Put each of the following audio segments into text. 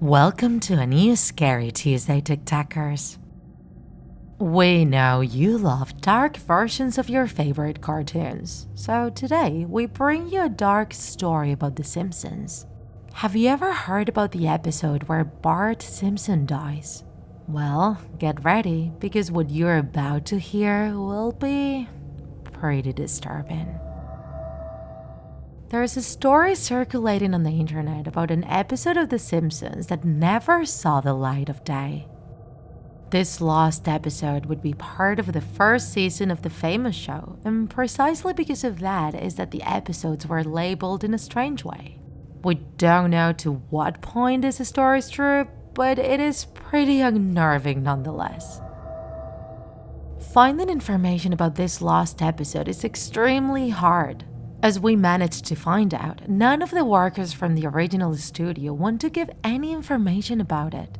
Welcome to a new Scary Tuesday, TikTakers. We know you love dark versions of your favorite cartoons, so today we bring you a dark story about The Simpsons. Have you ever heard about the episode where Bart Simpson dies? Well, get ready, because what you're about to hear will be pretty disturbing. There's a story circulating on the internet about an episode of The Simpsons that never saw the light of day. This lost episode would be part of the first season of the famous show, and precisely because of that is that the episodes were labeled in a strange way. We don't know to what point this story is true, but it is pretty unnerving nonetheless. Finding information about this lost episode is extremely hard. As we managed to find out, none of the workers from the original studio want to give any information about it.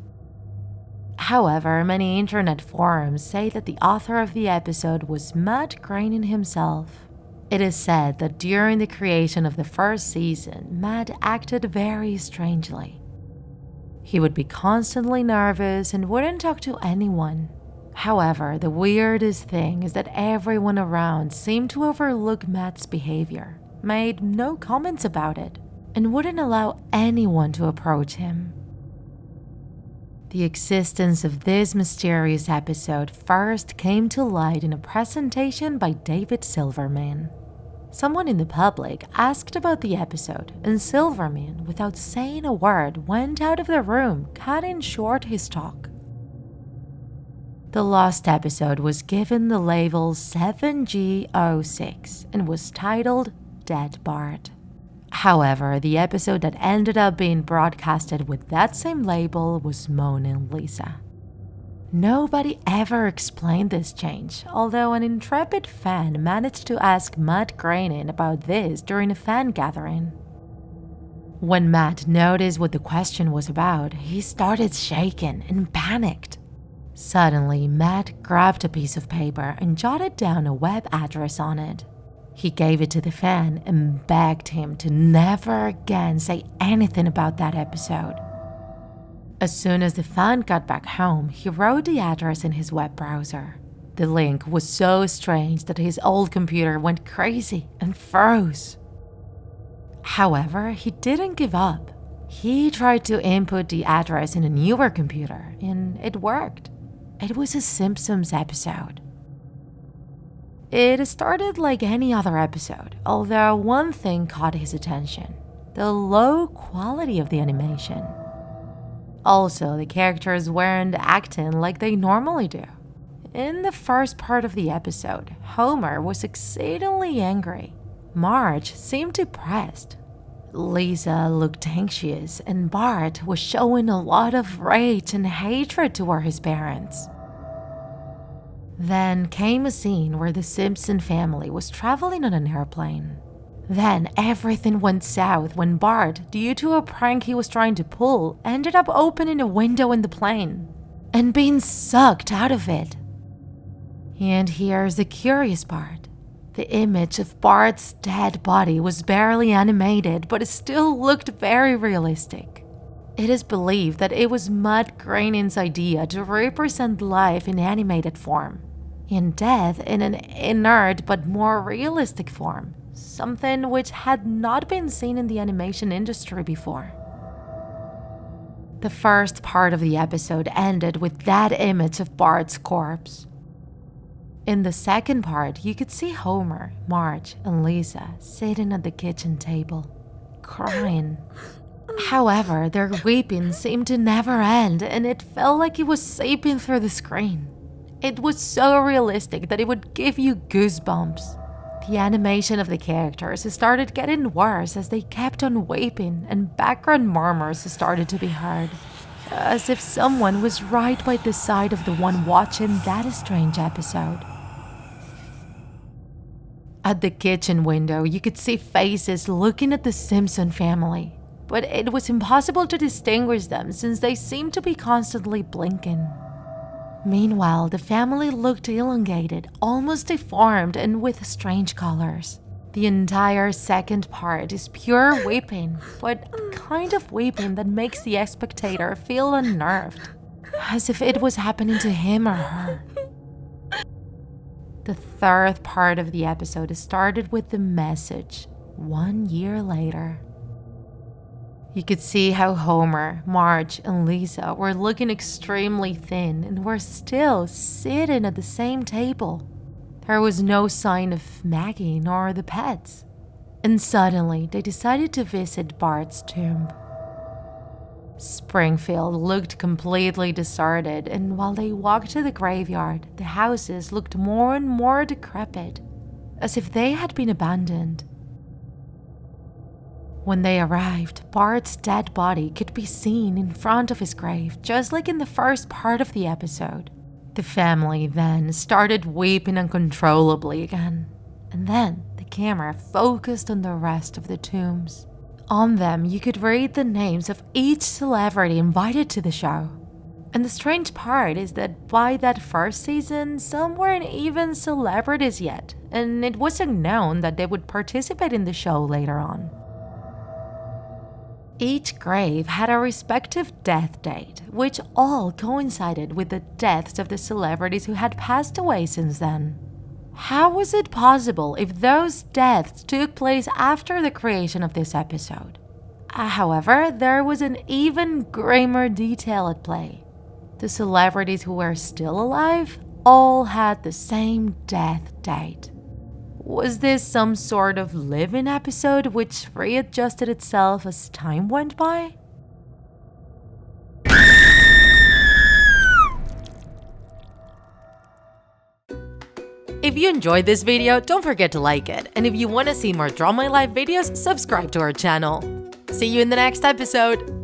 However, many internet forums say that the author of the episode was Matt Groening himself. It is said that during the creation of the first season, Matt acted very strangely. He would be constantly nervous and wouldn't talk to anyone. However, the weirdest thing is that everyone around seemed to overlook Matt's behavior, made no comments about it, and wouldn't allow anyone to approach him. The existence of this mysterious episode first came to light in a presentation by David Silverman. Someone in the public asked about the episode, and Silverman, without saying a word, went out of the room, cutting short his talk. The lost episode was given the label 7G06 and was titled Dead Bart. However, the episode that ended up being broadcasted with that same label was Mourning Lisa. Nobody ever explained this change, although an intrepid fan managed to ask Matt Groening about this during a fan gathering. When Matt noticed what the question was about, he started shaking and panicked. Suddenly, Matt grabbed a piece of paper and jotted down a web address on it. He gave it to the fan and begged him to never again say anything about that episode. As soon as the fan got back home, he wrote the address in his web browser. The link was so strange that his old computer went crazy and froze. However, he didn't give up. He tried to input the address in a newer computer, and it worked. It was a Simpsons episode. It started like any other episode, although one thing caught his attention: the low quality of the animation. Also, the characters weren't acting like they normally do. In the first part of the episode, Homer was exceedingly angry. Marge seemed depressed. Lisa looked anxious, and Bart was showing a lot of rage and hatred toward his parents. Then came a scene where the Simpson family was traveling on an airplane. Then everything went south when Bart, due to a prank he was trying to pull, ended up opening a window in the plane and being sucked out of it. And here's the curious part. The image of Bart's dead body was barely animated, but it still looked very realistic. It is believed that it was Matt Groening's idea to represent life in animated form, and death in an inert but more realistic form, something which had not been seen in the animation industry before. The first part of the episode ended with that image of Bart's corpse. In the second part, you could see Homer, Marge, and Lisa sitting at the kitchen table, crying. However, their weeping seemed to never end, and it felt like it was seeping through the screen. It was so realistic that it would give you goosebumps. The animation of the characters started getting worse as they kept on weeping, and background murmurs started to be heard, as if someone was right by the side of the one watching that strange episode. At the kitchen window, you could see faces looking at the Simpson family, but it was impossible to distinguish them since they seemed to be constantly blinking. Meanwhile, the family looked elongated, almost deformed, and with strange colors. The entire second part is pure weeping, but a kind of weeping that makes the spectator feel unnerved, as if it was happening to him or her. The third part of the episode started with the message 1 year later. You could see how Homer, Marge, and Lisa were looking extremely thin and were still sitting at the same table. There was no sign of Maggie nor the pets. And suddenly, they decided to visit Bart's tomb. Springfield looked completely deserted, and while they walked to the graveyard, the houses looked more and more decrepit, as if they had been abandoned. When they arrived, Bart's dead body could be seen in front of his grave, just like in the first part of the episode. The family then started weeping uncontrollably again, and then the camera focused on the rest of the tombs. On them, you could read the names of each celebrity invited to the show. And the strange part is that by that first season, some weren't even celebrities yet, and it wasn't known that they would participate in the show later on. Each grave had a respective death date, which all coincided with the deaths of the celebrities who had passed away since then. How was it possible if those deaths took place after the creation of this episode? However, there was an even grimmer detail at play. The celebrities who were still alive all had the same death date. Was this some sort of live-in episode which readjusted itself as time went by? If you enjoyed this video, don't forget to like it. And if you want to see more Draw My Life videos, subscribe to our channel. See you in the next episode!